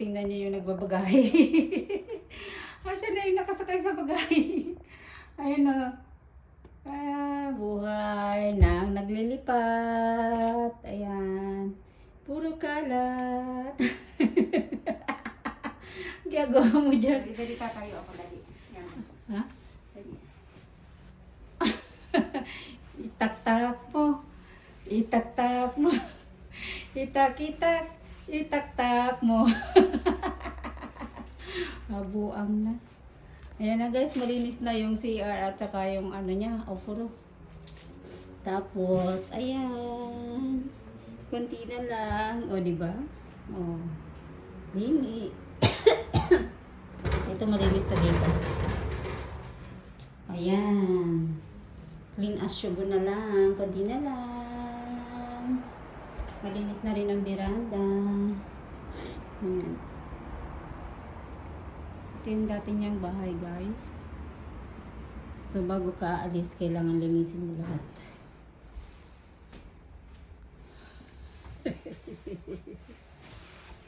Tingnan niyo yung nagbabagahe. Siya na yung nakasakay sa bagahe. Ayun o. Buhay ng naglilipat. Ayan. Puro kalat. Gagawa mo dyan. Dali tatayo ako, dali. Yan. Ha? Dali. Itak-tak mo. Itak-tak mo. Itak-itak. Itak-tak mo. Mabuang na. Ayan na guys, malinis na yung CR at saka yung ano niya, ofuro. Tapos, ayan. Kunti na lang. O, diba? O. Lini. Ito malinis na dito. Ayan. Clean as sugar na lang. Kunti na lang. Malinis na rin ang veranda. Ayan. Ito yung dati niyang bahay, guys. So, bago ka aalis, kailangan linisin mo lahat.